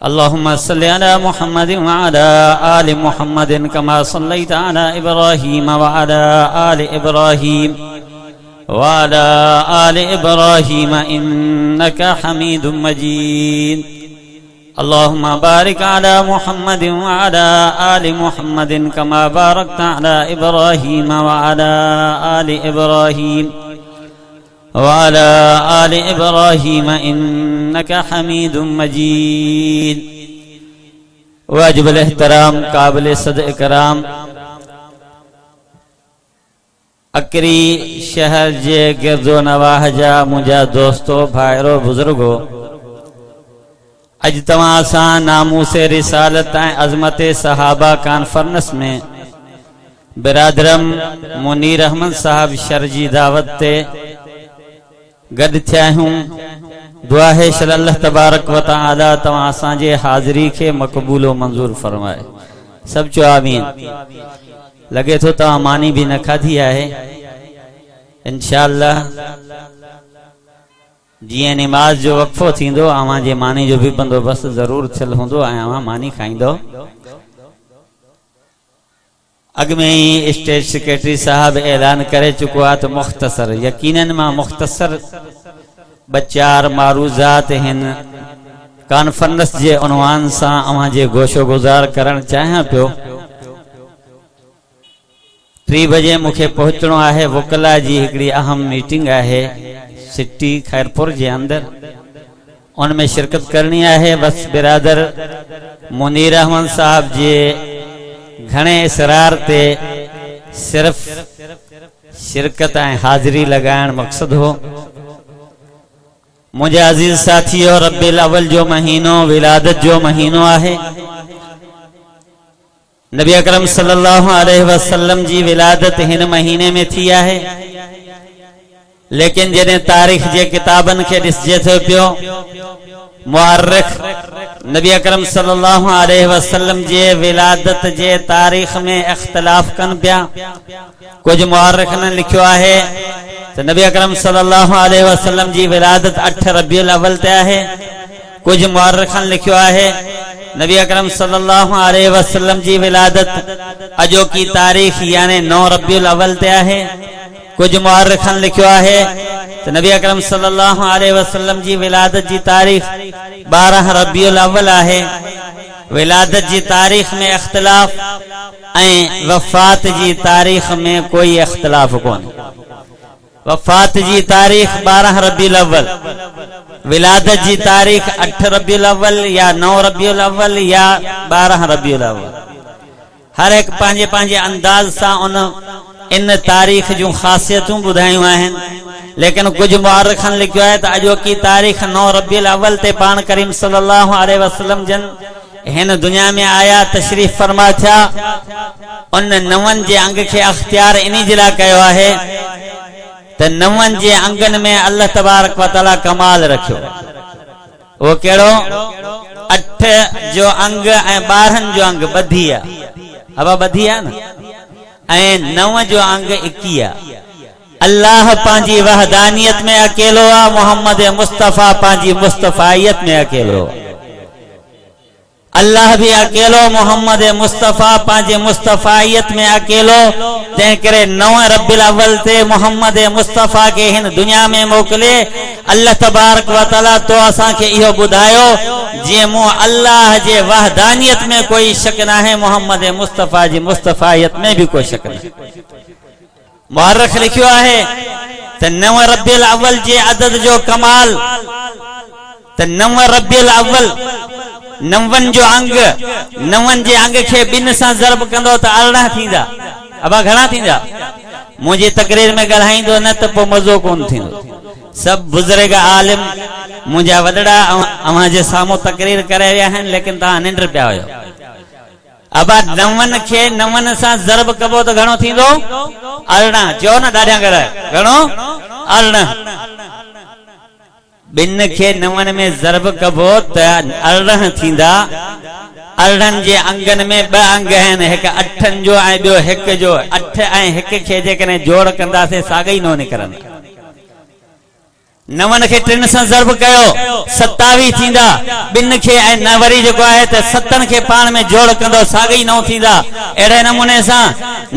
अल्लाहुम्मा सल्लि अला मुहम्मद व अला आलि मुहम्मद कमा सल्लैत अला इब्राहीम व अला आलि इब्राहीम व अला आलि इब्राहीम इन्नका हमीदुम मजीद। अल्लाहुम्मा बारिक अला मुहम्मद व अला आलि मुहम्मद कमा बारकत अला इब्राहीम व अला आलि इब्राहीम वाला आले इब्राहीम इन्नका हमीदुम मजीद। वाजिबुल एहतराम काबिल सद इकराम अकरी शहर जे गिरदो नवाह जा मुझा दोस्तों भाइरो बुजुर्गो, अज तवां सां नामूसे रिसालत अज़मत सहाबा कॉन्फ्रेंस में बिरादरम मुनीर अहमद साहब शरजी दावत ते गड थिया हूं। दुआ है शल अल्लाह तबारक व तआला तवां असांजे हाज़िरी के मक़बूल व मंजूर फरमाए। सब चो आमीन। लगे तो तवां मानी भी न खाधी है इंशाअल्लाह। जिए नमाज जो वक्फो थींदो आवां जे मानी जो भी बंदोबस्त जरूर थियल होंदो ऐं आवां मानी खाईंदो। अग में ही स्टेट सेक्रेटरी साहब ऐलान करे चुको आ तो मुख्तसर यकीनन मां मुख्तसर बचार मारूजात हिन कॉन्फ्रेंस जे उनवान सां अवां जे गोशो गुजार करण चाहियां पियो। 3 बजे मुखे पहुंचणो आहे। वकला जी हिकड़ी अहम मीटिंग आहे सिटी खैरपुर जे अंदर, उनमें शिरकत करनी है। बस बिरादर मुनीर अहमद साहब जे घणे इसरार ते सिर्फ शिरकत ऐं हाज़िरी लगाइण मकसद हो। मुझे अजीज साथियों, रब्बिल अव्वल जो महीनो विलादत जो महीनो आहे। नबी अकरम सल्लल्लाहु अलैहि वसल्लम जी विलादत हिन महीने में थी आहे। लेकिन जने तारीख जे किताबन के ॾिसजे थो पियो, मुअर्रिख नबी अकरम सल्लल्लाहु अलैहि वसल्लम जे विलादत जे तारीख में इख्तिलाफ कन पिया। कुछ मुअर्रिखन लिखियो आहे तो नबी अकरम सल्लल्लाहु अलैहि वसल्लम जी विलादत 8 रबीउल अव्वल ते आहे। कुछ मुअर्रिखन लिखियो आहे नबी अकरम सल्लल्लाहु अलैहि वसल्लम जी विलादत अजो की तारीख यानी 9 रबीउल अव्वल ते आहे। कुछ मुअर्रिखन लिखियो है तो नबी अकरम सल्लल्लाहु अलैहि वसल्लम जी विलादत जी तारीख 12 रबीउल अव्वल है। विलादत जी तारीख में इख्तिलाफ ऐं वफात जी तारीख में कोई इख्तिलाफ कोन। वफात जी तारीख 12 रबीउल अव्वल, विलादत जी तारीख 8 रबीउल अव्वल या 9 रबीउल अव्वल या 12 रबीउल अव्वल। हर एक पांजे पांजे अंदाज सा उन इन तारीख जो खासियतूं बुधायूं आहिन। लेकिन कुछ मुअर्रिखन लिखियो है तो अजो की तारीख 9 रबीउल अव्वल ते पान करीम सल्लल्लाहु अलैहि वसल्लम जन हिन दुनिया में आया, तशरीफ फरमा था। उन 9 जे अंग के अख्तियार इन्ही जिला कयो है तो 9 जे अंगन में अल्लाह तबारक व तआला कमाल रखियो। वो केड़ो? 8 जो अंग ऐं 12 जो अंग बधी है। अब बधी है ना, ऐं 9 जो अंग 21। अल्लाह पांजी वहदानियत में अकेलो आ, मोहम्मद मुस्तफा पांजी मुस्तफाइयत में अकेलो। अल्लाह भी अकेलो, मोहम्मद मुस्तफा पांजे मुस्तफाइयत में अकेलो। ते करे 9 रबीउल अव्वल ते मोहम्मद मुस्तफा के हिन दुनिया में मोकले। अल्लाह तबारक व तआला तो असा के इहो बुधायो जे मो अल्लाह जे वहदानियत में कोई शक ना है, मोहम्मद मुस्तफा जी मुस्तफाइयत में भी कोई शक नहीं। मुअर्रिख लिखियो है तो 9 रबीउल अव्वल जे अदद जो कमाल तो 9 रबीउल अव्वल 9 जो अंग 9 जे अंग के 2 सां ज़रब कंदो तो 18 थींदा। अब घणा थींदा? मुझे तकरीर में ॻाल्हाईंदो न तो पो मज़ो कोन थींदो। सब बुजुर्ग आलिम मुझा वडड़ा अवां जे सामो तकरीर करे रहिया आहिनि, लेकिन तव्हां निंड पिया हुयो। अब 9 के 9 सां ज़रब कबो तो घणो थींदो? 18। चयो न ॾाढा घणो? 18। 2 के 9 में ज़रब कबो तो 18 थींदा। 18 जे अंगन में 2 अंग आहिनि, हिकु 8 जो ऐं ॿियो 1 जो। 8 ऐं 1 खे जेकॾहिं जोड़ कंदासीं साॻई न निकिरंदा। नवन के 3 सां ज़र्ब कयो 27 थींदा। 2 खे ऐं न वरी जेको आहे त 7 खे पाण में जोड़ कंदो साॻई 9 थींदा। अहिड़े नमूने सां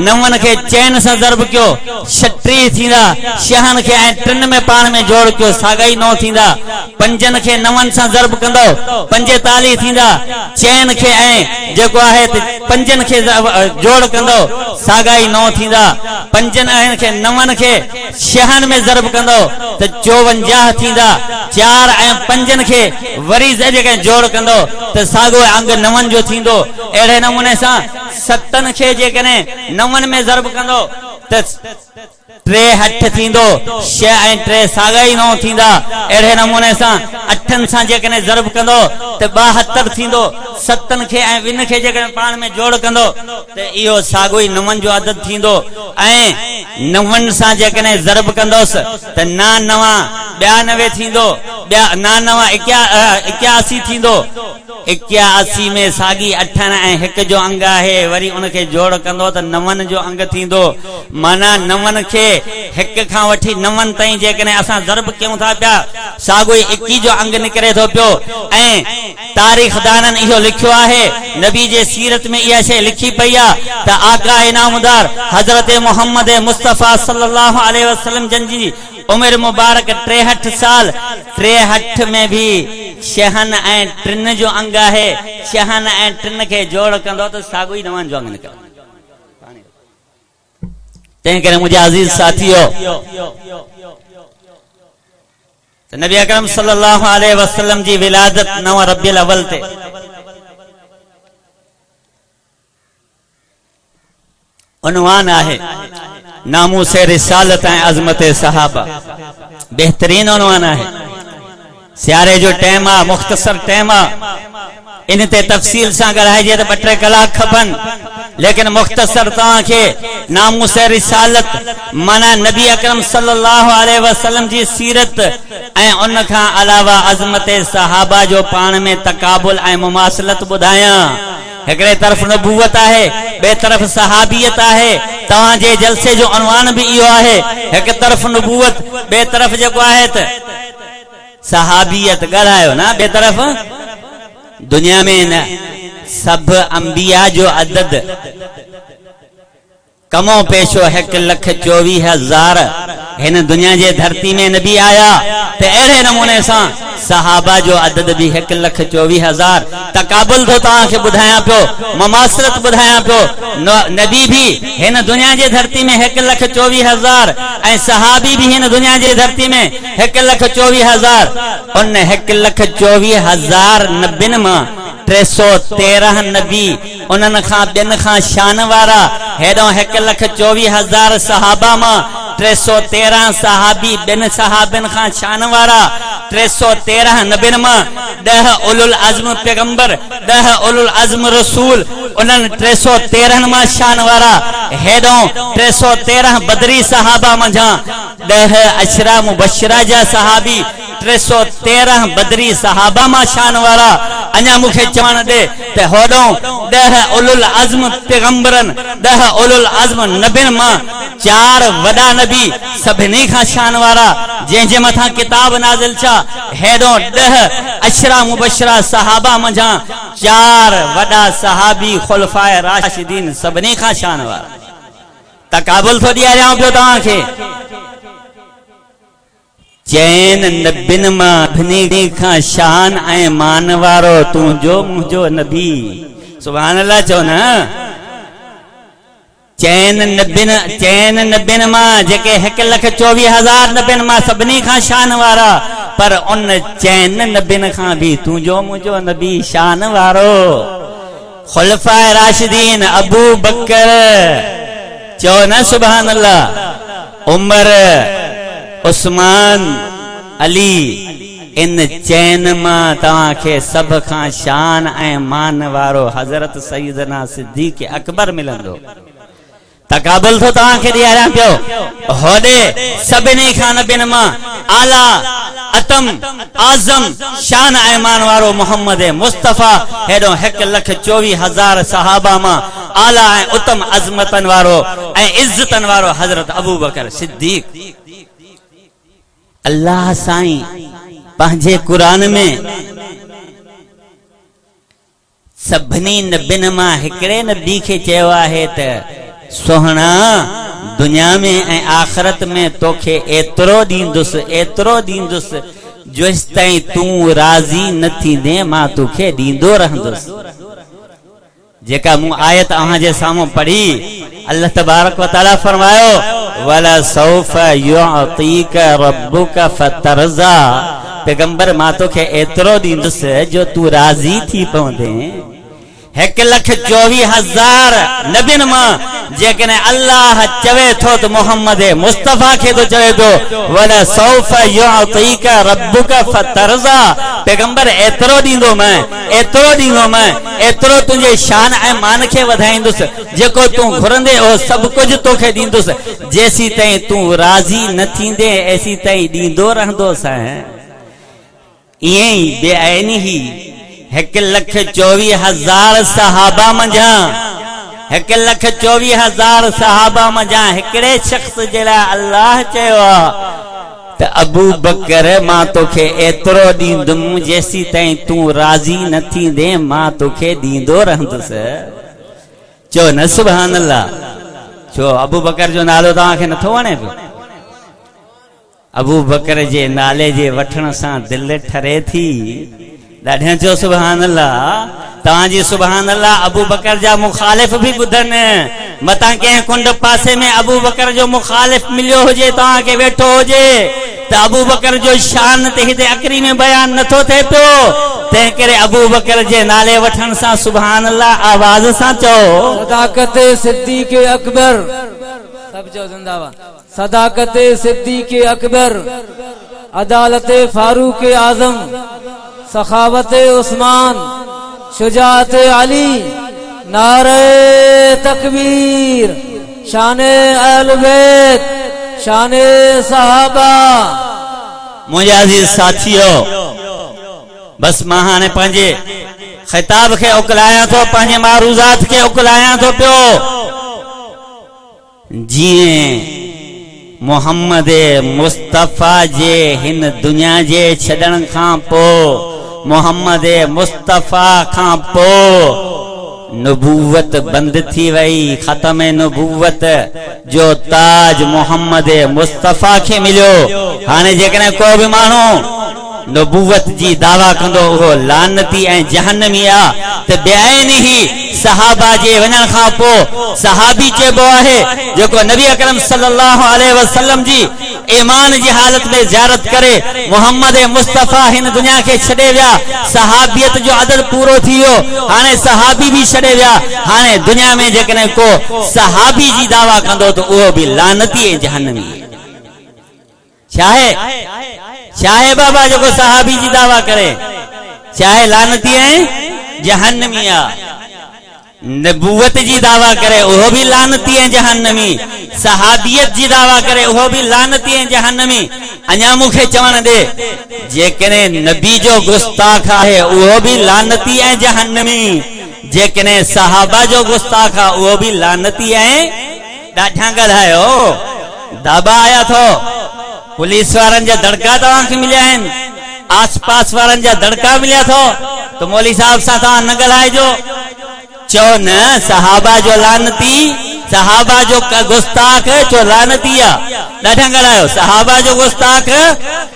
9 खे 4 सां ज़र्ब कयो 36 थींदा। 6 खे ऐं 3 में पाण में जोड़ कयो साॻई 9 थींदा। 5 खे 9 सां ज़र्ब कंदो 45 थींदा। 4 खे ऐं जेको आहे त 5 खे जोड़ कंदो साॻई 9 थींदा। 5 खे 9 खे 6 में ज़र्ब कंदो त 54 थींदा। 4 ऐं 5 खे वरी जेके जोड़ कंदो त साॻो अंग 9 जो थींदो। अहिड़े नमूने सां 7 खे जेकॾहिं 9 में ज़र्ब कंदो त 63 थींदो। 6 ऐं 3 साॻई 9 थींदा। अहिड़े नमूने सां 8 सां जेकॾहिं ज़र्ब कंदो त 72 थींदो। 7 खे ऐं 2 खे जेकॾहिं पाण में जोड़ कंदो त इहो साॻो ई 9 जो अदद थींदो। ऐं 9 सां जेकॾहिं ज़र्ब कंदोसि त 92 थींदो। 81 थींदो। 81 में साॻी 8 ऐं 1 जो अंग आहे। वरी उनखे जोड़ कंदो त 9 जो अंग थींदो। माना 9 खे 1 खां वठी 9 ताईं जेकॾहिं असां ज़र्ब कयूं था पिया साॻो ई 21 जो अंग निकिरे थो पियो। ऐं तारीख़ दाननि इहो लिखियो आहे, नबी जे सीरत में इहा शइ लिखी पई आहे त आका इनामदार हज़रत मोहम्मद मुस्तफ़ा सल्लल्लाहु अलैहि वसल्लम जन जी उम्र मुबारक 63 साल। 63 में भी 6 ऐं 3 जो अंग आहे। 6 ऐं 3 खे जोड़ कंदो त साॻो ई 9 जो अंग निकिरे। तंहिं करे मुंहिंजा अज़ीज़ साथियो त नबी अकरम सल्लल्लाहु अलैहि वसल्लम जी विलादत 9 रबियुल अव्वल ते उन्वान आहे नामूस रिसालत ऐं अज़मत सहाबा। बेहतरीन उन्वान आहे। सियारे जो टाइम आहे, मुख्तसर टाइम आहे। इन ते तफ़सील सां ॻाल्हाइजे त 2-3 कलाक खपनि, लेकिन मुख्तसर तव्हांखे नामूस रिसालत माना नबी अकरम सल्लल्लाहु अलैहि वसल्लम जी सीरत ऐं उन खां अलावा अज़मत सहाबा जो पाण में तकाबुल ऐं मुमासलत ॿुधायां। हिकिड़े तरफ़ नबूवत आहे, ॿिए तरफ़ सहाबियत आहे। तव्हांजे जलसे जो उन्वान भी इहो आहे। हिकु तरफ़ नबूवत, ॿिए तरफ़ जेको आहे त सहाबियत ॻाल्हायो न। ॿिए तरफ़ दुनिया में न सब अंबिया जो अदद कमो पेशो 1,24,000 हिन दुनिया जे धरती में नबी आया। त अहिड़े नमूने सां सहाबा जो अदद भी 1,24,000। तकाबुल तो तव्हांखे ॿुधायां पियो, मुमासलत ॿुधायां पियो। नबी भी हिन दुनिया जे धरती में 1,24,000 ऐं सहाबी भी हिन दुनिया जे धरती में 1,24,000। उन 1,24,000 नबियुनि मां 313 नबी उन्हनि खां ॿियनि खां शान वारा। हेॾो 1,24,000 सहाबा मां 313 सहाबी ॿियनि सहाबियुनि खां शान वारा। 313 नबियुनि मां 10 उलुल अज़्म पैगंबर, 10 उलुल अज़्म रसूल उन्हनि 313 मां शान वारा। हेॾो 313 बदरी सहाबा मंझां 10 अशरा मुबशरा जा सहाबी 313 बदरी सहाबा मां शान वारा। अञा मूंखे चवण दे त होॾो 10 उलुल अज़्म पैगंबरनि 10 उलुल अज़्म नबियुनि मां 4 वॾा नबी सभिनी खां शान वारा जंहिंजे मथां किताब नाज़िल छा। हेॾो 10 अशरा मुबशरा सहाबा मंझां 4 वॾा सहाबी खुलफाए राशिदीन सभिनी खां शान वारा। तकाबुल थो ॾियारियां पियो तव्हांखे। चैन नबियुनि मां सभिनी खां शान ऐं मान वारो तुंहिंजो मुंहिंजो नबी। सुभान अल्लाह चओ न। चैन नबियुनि मां जेके 1,24,000 नबियुनि मां सभिनी खां शान वारा, पर उन चैन नबियुनि खां भी तुंहिंजो मुंहिंजो नबी शान वारो। खुलफाए राशिदीन अबू बकर चओ न सुभान अल्लाह। उमर, उस्मान, अली इन चैन मां तव्हांखे सभ खां शान ऐं मान वारो हज़रत सैयदना सिद्दीक़ अकबर मिलंदो। तकाबुल तो तव्हांखे ॾियारियां पियो। होॾे सभिनी खां नबियुनि मां आला अतम आज़म शान ऐं मान वारो मोहम्मद मुस्तफ़ा। हेॾो 1,24,000 सहाबा मां आला ऐं उत्तम अज़मतन वारो ऐं इज़्ज़तन वारो हज़रत अबू बकर सिद्दीक़। अल्लाह साईं पंहिंजे क़ुरान में सभिनी नबियुनि मां हिकिड़े नबी खे चयो आहे त सोहणा दुनिया में ऐं आख़िरत में तोखे एतिरो ॾींदुसि जेसि ताईं तूं राज़ी न थींदे मां तोखे ॾींदो रहंदुसि। जेका मूं आयत अहां जे साम्हूं पढ़ी, अल्लाह तबारक व तआला फरमायो वला सौफ युअतीक रब्बुक फतरज़ा, पैगंबर मां तोखे एतिरो ॾींदुसि जो तूं राज़ी थी पवंदे। 1,24,000 नबियुनि मां जेकॾहिं अल्लाह चवे थो त मोहम्मद मुस्तफ़ा खे तो चवे थो वला सौफ युअतीक रब्बुक फतरज़ा, पैगंबर एतिरो ॾींदो मैं एतिरो तुंहिंजे शान ऐं मान खे वधाईंदुसि, जेको तूं घुरंदे ओ सभु कुझु तोखे ॾींदुसि, जेसी ताईं तूं राज़ी न थींदे एसी ताईं ॾींदो रहंदुसि। ईअं ई बेआइनी ही 1,24,000 सहाबा मंझां 1,24,000 सहाबा मंझां हिकिड़े शख्स जे लाइ अल्लाह चयो त अबू बकर मां तोखे एतिरो ॾींदुमि जेसी ताईं तूं राज़ी न थींदे मां तोखे ॾींदो रहंदुसि। चओ न सुभान अल्लाह। छो अबू बकर जो नालो तव्हांखे नथो वणे पियो? अबू बकर जे नाले जे वठण सां दिलि ठरे थी। ॾाढा चओ सुभान अल्लाह। तव्हांजी सुभान अल्लाह अबू बकर जा मुखालिफ भी ॿुधनि। मतां कंहिं कुंड पासे में अबू बकर जो मुखालिफ मिलियो हुजे, तव्हांखे वेठो हुजे त अबू बकर जो शान ते हिते अकरी में बयान नथो थिए पियो, तंहिं करे अबू बकर जे नाले वठण सां सुभान अल्लाह आवाज़ सां चओ। सदाकत सिद्दीक़ अकबर, सब चओ जिंदाबाद। सदाकत सिद्दीक़ अकबर, अदालत फारूक आजम, सखावत उस्मान, शुजात अली, नारे तकबीर, शाने अहल बैत, शाने सहाबा। मुझे अजीज साथियों, बस मां हाणे पंहिंजे खिताब खे उकलायां थो, पंहिंजे मारूज़ात खे उकलायां थो पियो। जीअं मोहम्मद मुस्तफ़ा जे हिन दुनिया जे छॾण खां पोइ, मोहम्मद मुस्तफ़ा खां पोइ नबूवत बंद थी वई। ख़त्म नबूवत जो ताज मोहम्मद मुस्तफ़ा खे मिलियो। हाणे जेकॾहिं को बि माण्हू नबूवत जी दावा कंदो उहो लानती ऐं जहन्नमी आहे। त बेआइनी ही सहाबा जे वञण खां पोइ सहाबी चइबो आहे जेको नबी अकरम सल्लल्लाहु अलैहि वसल्लम जी ईमान जी हालत में ज़ियारत करे मोहम्मद मुस्तफ़ा हिन दुनिया के छॾे विया। सहाबियत जो अदद पूरो थी वियो। हाणे सहाबी भी छॾे विया। हाणे दुनिया में जेकॾहिं को सहाबी जी दावा कंदो त उहो भी लानती ऐं जहन्नमी। चाहे बाबा जो सहाबी जी दावा करे, चाहे लानती ऐं जहन्नमी आहे। नबूवत जी दावा करे उहो भी लानती ऐं जहन्नमी। सहाबियत जी दावा करे उहो भी लानती ऐं जहन्नमी। अञा मूंखे चवण दे, जेकॾहिं नबी जो गुस्ताख आहे उहो भी लानती ऐं जहन्नमी। जेकॾहिं सहाबा जो गुस्ताख आहे उहो भी लानती ऐं। ॾाढा ॻाल्हायो, दाबा आया थो। पुलिस वारनि जा दड़का तव्हांखे मिलिया आहिनि, आस पास वारनि जा दड़का मिलिया थो, तो मौली साहब सां तव्हां न ॻाल्हाइजो। चओ न सहाबा जो लानती, सहाबा जो गुस्ताख चो लानती आहे। ॾाढा ॻाल्हायो, सहाबा जो गुस्ताख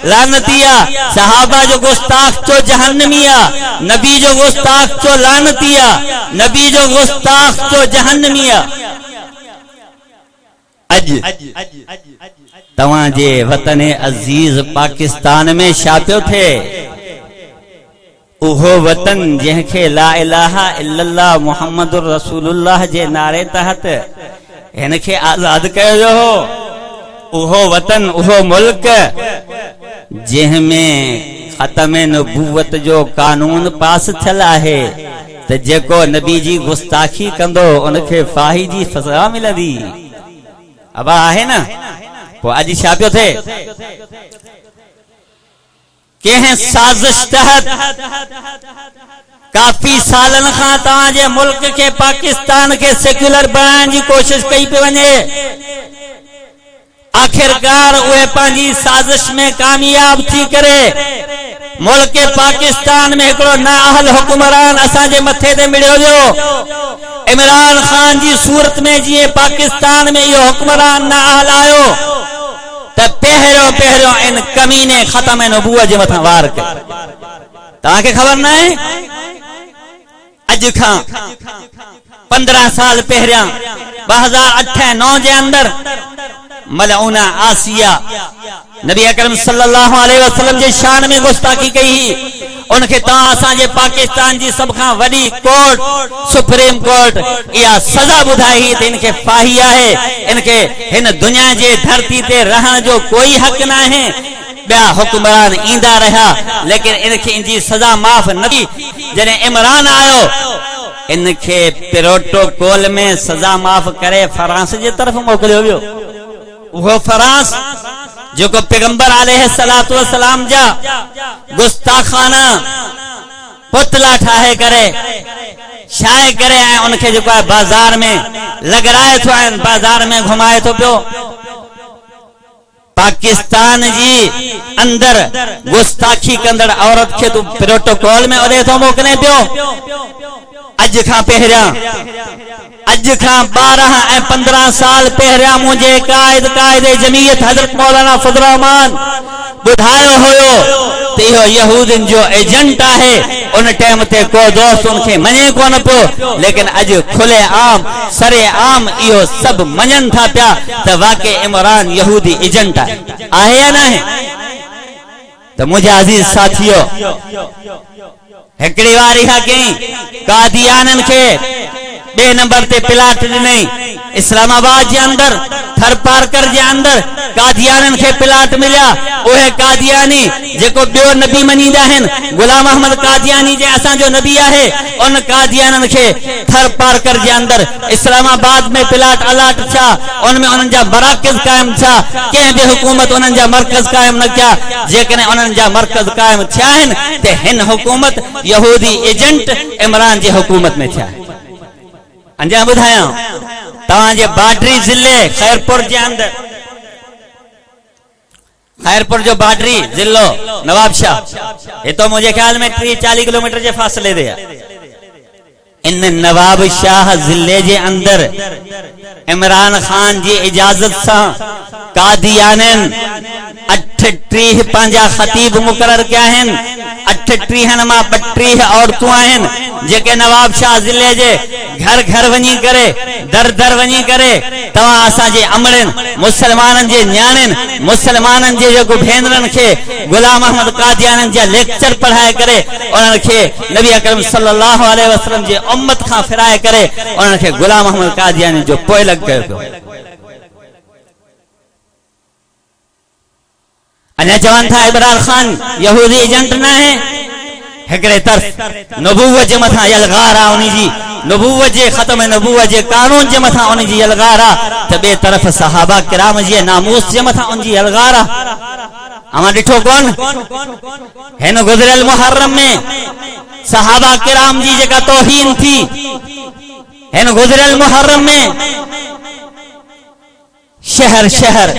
लानती आहे, सहाबा जो गुस्ताख चो जहन्नमी आहे, नबी जो गुस्ताख चो लानती आहे, नबी जो गुस्ताख चो जहन्नमी आहे। तवां जे वतन अजीज पाकिस्तान में छा पियो थे? उहो वतन जंहिंखे ला इलाहा इल्लल्लाह मुहम्मदुर रसूलुल्लाह जे नारे तहत हिनखे आज़ाद कयो वियो हो। उहो वतन, उहो मुल्क जंहिंमें ख़त्म नबूवत जो कानून पास थियल आहे त जेको नबी जी गुस्ताखी कंदो उनखे फाही जी सज़ा मिलंदी। अब आहे न। पोइ अॼु छा पियो थिए? कंहिं साज़िश तहत काफ़ी सालन खां तव्हांजे मुल्क के पाकिस्तान के सेक्युलर बनाइण जी कोशिश कई पई वञे। आखिरकार उहे पंहिंजी साजिश में कामयाब थी करे मुल्क पाकिस्तान में हिकिड़ो नाअहल हुक्मरान असांजे मथे ते मिलियो वियो। इमरान खान जी सूरत में जीअं पाकिस्तान में इहो हुक्मरान नाअहल आयो त पहिरियों इन कमीने ख़त्म नबूअत जे मथां वार कयो। तव्हांखे ख़बर न आहे अॼु खां 15 साल पहिरियां 2008-9 जे अंदर मलऊना आसिया नबी अकरम सल्लल्लाहु अलैहि वसल्लम जे शान में गुस्ताखी कई। उनके असांजे पाकिस्तान जी सब खां वडी कोर्ट सुप्रीम कोर्ट या सजा बुधाई त इनके फाही है, इनके हिन दुनिया जे धरती ते रहण जो कोई हक ना है। बया हुक्मरान ईंदा रहा लेकिन इनके इनकी सजा माफ न थी। जने इमरान आयो इनके प्रोटोकॉल में सजा माफ करे फ्रांस जे तरफ मोकलियो वियो। वो फ्रांस जो को पैगंबर अलैहिस्सलातु वस्सलाम जा गुस्ताखाना पुतला ठाहे करे शाये करे उनके जो बाजार में लगराए थो बाजार में घुमाए तो पियो। पाकिस्तान जी अंदर गुस्ताखी कंदड़ औरत के तू प्रोटोकॉल में उदे तो मोकले पियो। अज खां पहिरियां अज खां 12-15 साल पहिरियां मुझे कायद जमीयत हजरत मौलाना फजल रहमान बुधायो होयो तो इहो यहूदिन जो एजेंट है। उन टाइम ते को दोस्त उनके मने कोन पियो लेकिन अज खुले आम सरे आम इहो सब मनन था पिया त वाकई इमरान यहूदी एजेंट है या ना है। तो मुझे अजीज साथियों हिकड़ी वारी हा कई कादियानन के 2 नंबर ते प्लाट नहीं इस्लामाबाद के अंदर थर पारकर के अंदर कादियानन के प्लाट मिलिया। ओहे कादियानी जेको बियो नबी मनीदा हन गुलाम अहमद कादियानी जे असा जो नबी है उन कादियानन के थर पारकर के अंदर इस्लामाबाद में प्लाट अलाट था। उनमें उनन जा मराकज कायम था। के भी हुकूमत उनन जा मरकज कायम न किया। जेकने उनन जा मरकज कायम थिया हन ते हिन हुकूमत यहूदी एजेंट इमरान जी हुकूमत में थिया। अंजा बुधाया तवाजे बाडरी जिले खैरपुर के अंदर खैरपुर जो बाडरी जिलो नवाबशाह ये तो मुझे ख्याल में 30-40 किलोमीटर के फासले दे। इन नवाबशाह जिले के अंदर इमरान खान जी इजाजत से कादियानन 38 पंजा खतीब मुकर्रर किया हैं। 38 मा 32 औरतों हैं जेके नवाबशाह जिले जे घर घर वनी करे दर दर वनी करे तवा असा जे अमरन मुसलमानन जे न्याणन मुसलमानन जे जो भेनरन के गुलाम अहमद कादियानन जे लेक्चर पढ़ाए करे उनन के नबी अकरम सल्लल्लाहु अलैहि वसल्लम जे उम्मत खां फिराए करे उनन के गुलाम अहमद कादियानी जो पोय लग गयो। अने जवान था इमरान खान यहूदी एजेंट ना है। हिकड़े तरफ नबूवत जे मथा यलगारा उनी जी नबूवत जे खत्म नबूवत जे कानून जे मथा उनी जी यलगारा त बे तरफ सहाबा किराम जे नामूस जे मथा उन जी यलगारा। अमा डिठो कोन हेन गुजरल मुहर्रम में सहाबा किराम जी जेका तौहीन थी हेन गुजरल मुहर्रम में शहर शहर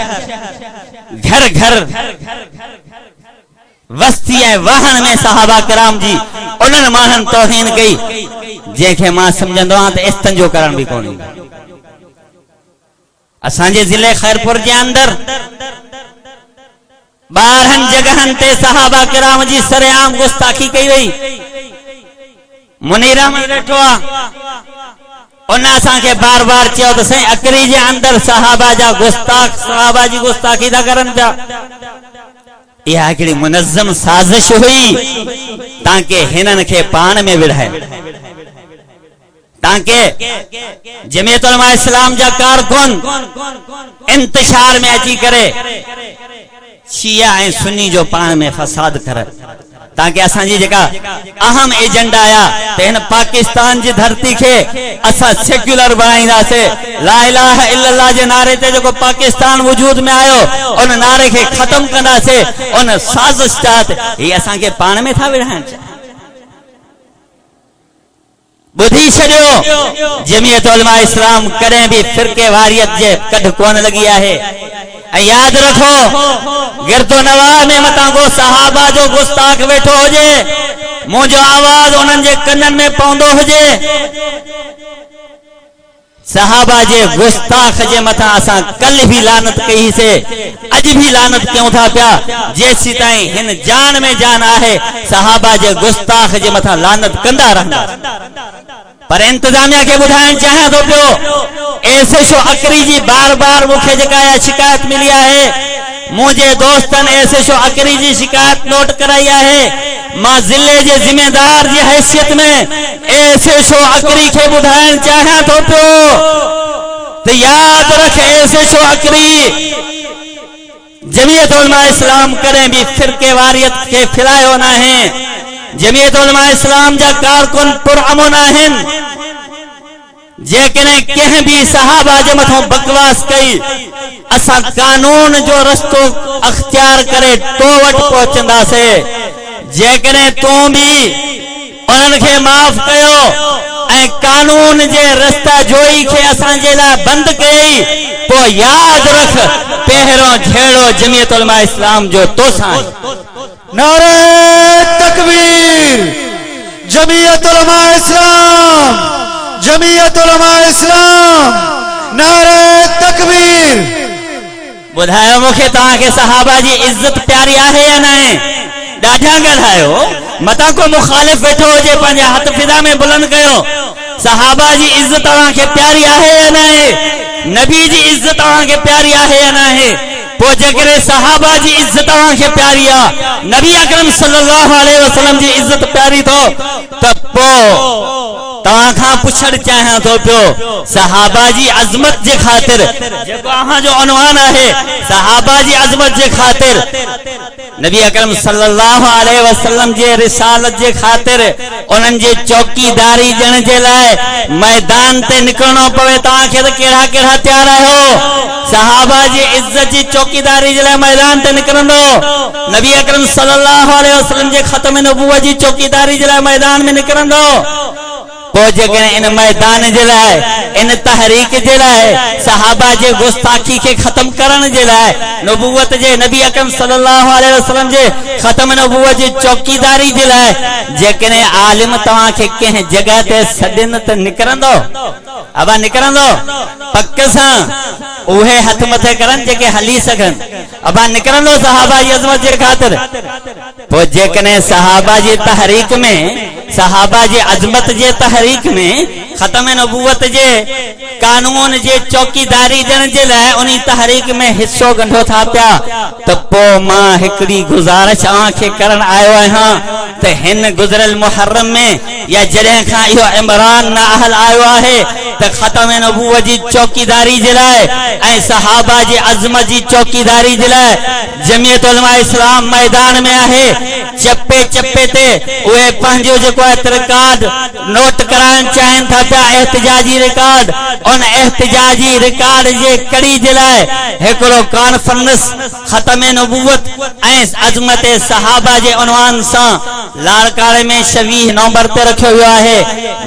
घर घर वस्ती वाहन में सहाबा किराम जी उन्हनि मानन तौहीन कई जेके मां समझंदो हां त इस्तंजो करण भी कोनी। असांजे जिले खैरपुर के अंदर 12 जगहन ते सहाबा किराम जी सरेआम गुस्ताखी कई वई। मुनीरा में बैठो उन असा के बार बार चयो त सही अकरी जे अंदर सहाबा जा गुस्ताख सहाबा जी गुस्ताखी था करन पिया। यह हिकड़ी मुनज़्ज़म साजिश हुई ताकि हिनन के पान में विढ़ाए ताकि जमीयत उलमा इस्लाम जा कारकुन इंतशार में अची करे शिया ए सुन्नी जो पान में फसाद करे ताकि असांजी जेका अहम एजेंडा आया ते इन पाकिस्तान जी धरती के असा सेक्युलर बनाईंदासे ला इलाहा इल्लल्लाह जे नारे ते जो पाकिस्तान वजूद में आयो उन नारे के खत्म कंदासे उन साजिश तहत ये असा के पान में था विढ़ाण बुधी छड़ियो। जमीयत उलमा इस्लाम करें भी फिरके वारियत जे कढ कोन लगी है। याद रखो गिरतो नवाब में मता को सहाबा जो गुस्ताख वेठो हुजे, मुझो आवाज उन्हनि जे कननि में पवंदो हुजे, सहाबा जे गुस्ताख जे मथा असां कल भी लानत कई से, अज भी लानत क्यों था पिया, जेसी ताईं हिन जान में जान आहे सहाबा जे गुस्ताख जे मथा लानत कंदा रहंदा। पर इंतजामिया के बुधाइण चाहियां थो पियो, ऐसे शो अकरी जी बार बार मुखे जेका शिकायत मिली है, मुझे दोस्तन ऐसे शो अकरी जी शिकायत नोट कराई है, मां जिले जे जिम्मेदार जी हैसियत में ऐसे शो अकरी के बुधाइण चाहियां थो पियो तो याद रख, ऐसे शो अकरी जमीयत उलमा इस्लाम करें भी फिरके वारियत के फिरायो ना है, जमीयत उलमा इस्लाम जा कारकुन पुरअमन आहिनि, जेकॾहिं कंहिं भी सहाबा जे मथां बकवास कई असां कानून जो रस्तो अख्तियार करे तो वटि पहुचंदासीं, जेकॾहिं तूं भी उन्हनि खे माफ़ कयो ऐं कानून जे रस्ता जोई खे असांजे लाइ बंदि कई, पोइ यादि रख पहिरियों झेड़ो जमीयत उलमा इस्लाम जो तोसां। नारे तकबीर, जमीयत उलमा इस्लाम, जमीयत उलमा इस्लाम, नारे तकबीर। बुधायो मुखे तव्हां खे सहाबा जी इज्जत प्यारी आहे या न? ॾाढा ॻाल्हायो, मता को मुखालिफ वेठो हुजे पंहिंजे हथ फिदा में बुलंद कयो, सहाबा जी इज्जत तव्हां खे प्यारी आहे या न? नबी जी इज्जत तव्हां खे प्यारी आहे या न? पोइ जेकॾहिं सहाबा जी इज्जत तव्हां खे प्यारी आहे, नबी अकरम सल्लल्लाहु अलैहि वसल्लम जी इज्जत प्यारी थो त पोइ तव्हां खां पुछण चाहियां थो पियो, सहाबा जी अज़मत जे ख़ातिर जेको अहां जो उनवान आहे, सहाबा जी अज़मत जे ख़ातिर, नबी अकरम सल्लल्लाहु अलैहि वसल्लम जे रिसालत जे ख़ातिर उन्हनि जे चौकीदारी ॾियण जे लाइ मैदान ते निकिरणो पवे, तव्हां खे त कहिड़ा कहिड़ा तयार आहियो? सहाबा जी इज्जत जी चौकीदारी जे लाइ मैदान ते निकिरंदो, नबी अकरम सल्लल्लाहु अलैहि वसल्लम जे ख़त्म नबूवत जी चौकीदारी जे लाइ मैदान में निकिरंदो, पोइ जेकॾहिं इन मैदान जे लाइ, इन तहरीक जे लाइ, सहाबा जे गुस्ताखी के खत्म करण जे लाइ, नबूवत जे नबी अकरम सल्लल्लाहु अलैहि वसल्लम जे खत्म नबूवत जी चौकीदारी जे लाइ जेकॾहिं आलिम तव्हां खे कंहिं जगह ते सॾनि त निकिरंदो, अबा निकिरंदो पक सां, उहे हथ मथे करनि जेके हली सघनि, अबा निकिरंदो सहाबा जी अज़मत जे ख़ातिर। पोइ जेकॾहिं सहाबा जी तहरीक में, सहाबा जी अज़मत जे तहरीक में खत्म नबूवत जे कानून जे चौकीदारी ॾियण जे लाइ उन तहरीक में हिस्सो गंढो था पिया, त पोइ मां हिकिड़ी गुज़ारिश अव्हां खे करण आयो आहियां त हिन गुज़रियल मुहर्रम में या जॾहिं खां इहो इमरान नाअहल आयो आहे त खत्म नबूवत जी चौकीदारी जे लाइ ऐं सहाबा जी अज़मत जी चौकीदारी जे लाइ जमीयत उलमा इस्लाम मैदान में आहे। चप्पे चप्पे ते उहे पंहिंजो जेको आहे रिकॉर्ड नोट कराइण चाहिनि था पिया, एहतिजाजी रिकॉर्ड, उन एहतिजाजी रिकॉर्ड जे कड़ी जे लाइ हिकिड़ो कॉन्फ्रेंस खत्म नबूवत ऐं अज़मत सहाबा जे उनवान सां लाड़काणे में 26 नवंबर ते रखियो वियो आहे।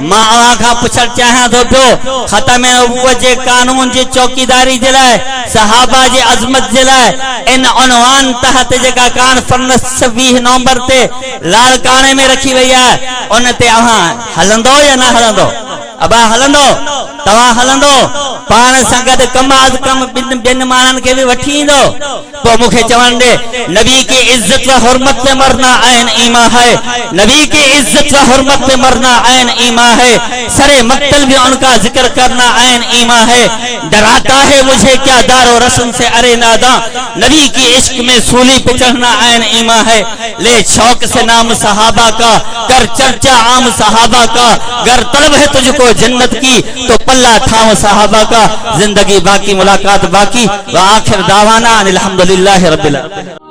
मां अव्हां खां पुछण चाहियां थो पियो, खत्म नबूवत जे कानून जी चौकीदारी जे लाइ, सहाबा जे अज़मत जे लाइ इन उनवान तहत जेका कॉन्फ्रेंस 26 नवंबर ते लाड़काणे में रखी वई आहे, उन ते अव्हां हलंदो या न हलंदो? अबा हलंदो? तव्हां हलंदो? पाण सां गॾु कम अज़ कम ॿिनि माण्हुनि खे बि वठी ईंदो? पोइ मूंखे चवण ॾे, नबी की इज्जत व हुर्मत पे मरना ऐन ईमान है, नबी की इज्जत व हुर्मत पे मरना ऐन ईमान है, सरे मक्तल भी उनका जिक्र करना ऐन ईमान है, डराता है मुझे क्या दारो रस्म से अरे नादा, नबी की इश्क में सूली पे चढ़ना ऐन ईमान है, ले शौक से नाम सहाबा का, कर चर्चा आम सहाबा का, गर तलब है तुझको जन्नत की तो पल्ला थाम सहाबा का, जिंदगी बाकी मुलाकात बाकी, व आखिर दावाना अनिल हम्दुलिल्लाहि रब्बिल आलमीन।